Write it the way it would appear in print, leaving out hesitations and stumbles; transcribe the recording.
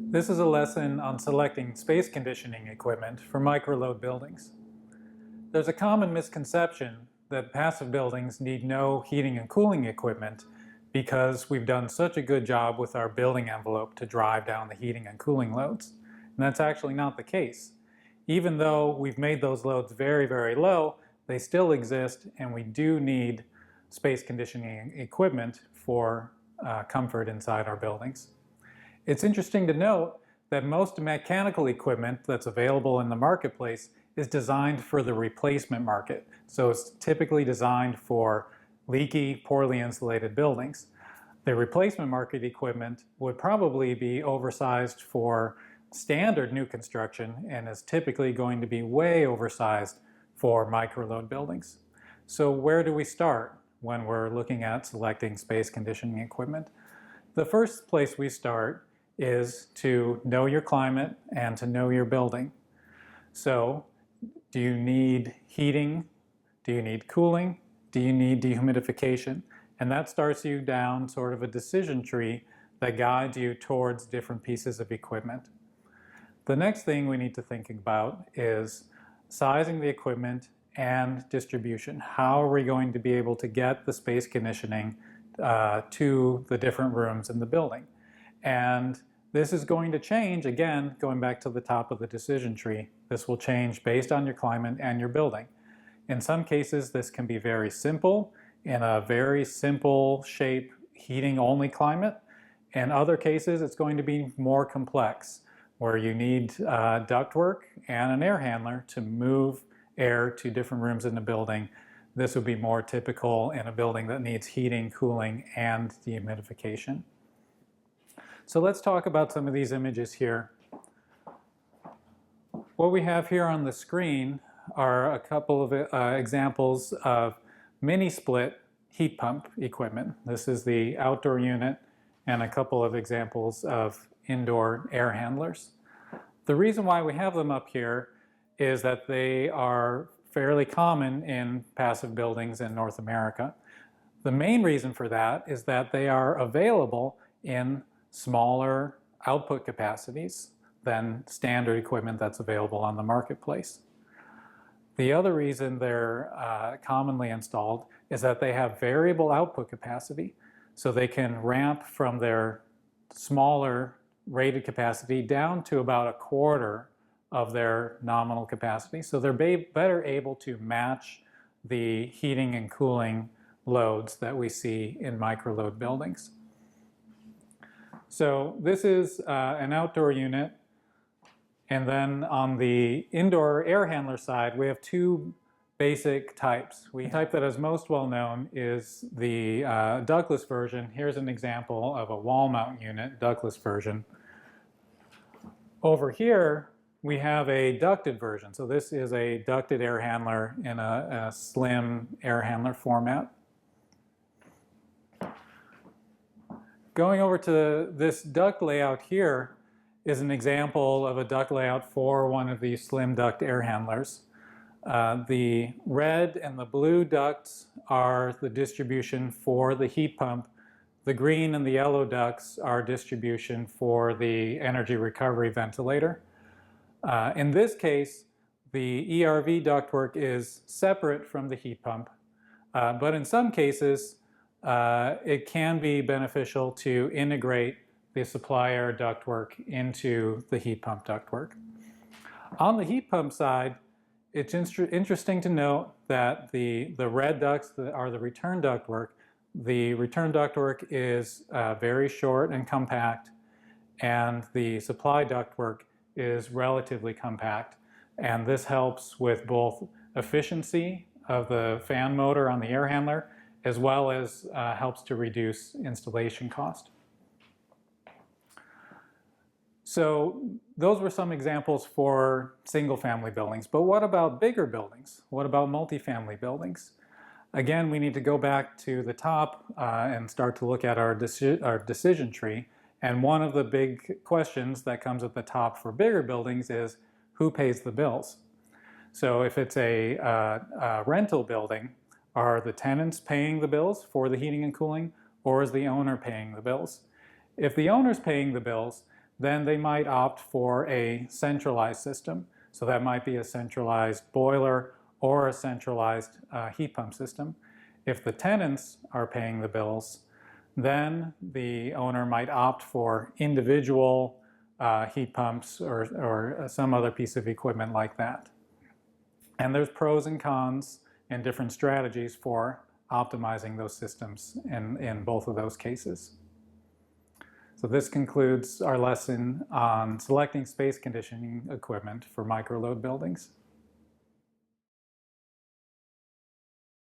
This is a lesson on selecting space conditioning equipment for microload buildings. There's a common misconception that passive buildings need no heating and cooling equipment because we've done such a good job with our building envelope to drive down the heating and cooling loads. And that's actually not the case. Even though we've made those loads very, very low, they still exist, and we do need space conditioning equipment for comfort inside our buildings. It's interesting to note that most mechanical equipment that's available in the marketplace is designed for the replacement market. So it's typically designed for leaky, poorly insulated buildings. The replacement market equipment would probably be oversized for standard new construction and is typically going to be way oversized for microload buildings. So where do we start when we're looking at selecting space conditioning equipment? The first place we start is to know your climate and to know your building. So, do you need heating? Do you need cooling? Do you need dehumidification? And that starts you down sort of a decision tree that guides you towards different pieces of equipment. The next thing we need to think about is sizing the equipment and distribution. How are we going to be able to get the space conditioning to the different rooms in the building? And this is going to change, again, going back to the top of the decision tree. This will change based on your climate and your building. In some cases, this can be very simple, in a very simple shape, heating-only climate. In other cases, it's going to be more complex, where you need ductwork and an air handler to move air to different rooms in the building. This would be more typical in a building that needs heating, cooling, and dehumidification. So let's talk about some of these images here. What we have here on the screen are a couple of examples of mini-split heat pump equipment. This is the outdoor unit and a couple of examples of indoor air handlers. The reason why we have them up here is that they are fairly common in passive buildings in North America. The main reason for that is that they are available in smaller output capacities than standard equipment that's available on the marketplace. The other reason they're commonly installed is that they have variable output capacity, so they can ramp from their smaller rated capacity down to about a quarter of their nominal capacity. So they're better able to match the heating and cooling loads that we see in microload buildings. So this is an outdoor unit, and then on the indoor air handler side, we have two basic types. The type that is most well known is the ductless version. Here's an example of a wall mount unit, ductless version. Over here, we have a ducted version. So this is a ducted air handler in a slim air handler format. Going over to this duct layout here is an example of a duct layout for one of these slim duct air handlers. The red and the blue ducts are the distribution for the heat pump. The green and the yellow ducts are distribution for the energy recovery ventilator. In this case, the ERV ductwork is separate from the heat pump, but in some cases, it can be beneficial to integrate the supply air ductwork into the heat pump ductwork. On the heat pump side, it's interesting to note that the red ducts are the return ductwork. The return ductwork is very short and compact, and the supply ductwork is relatively compact. And this helps with both efficiency of the fan motor on the air handler, as well as helps to reduce installation cost. So those were some examples for single-family buildings. But what about bigger buildings? What about multifamily buildings? Again, we need to go back to the top and start to look at our decision tree. And one of the big questions that comes at the top for bigger buildings is, who pays the bills? So if it's a rental building, are the tenants paying the bills for the heating and cooling, or is the owner paying the bills? If the owner's paying the bills, then they might opt for a centralized system. So that might be a centralized boiler or a centralized heat pump system. If the tenants are paying the bills, then the owner might opt for individual heat pumps or some other piece of equipment like that. And there's pros and cons and different strategies for optimizing those systems in both of those cases. So this concludes our lesson on selecting space conditioning equipment for micro-load buildings.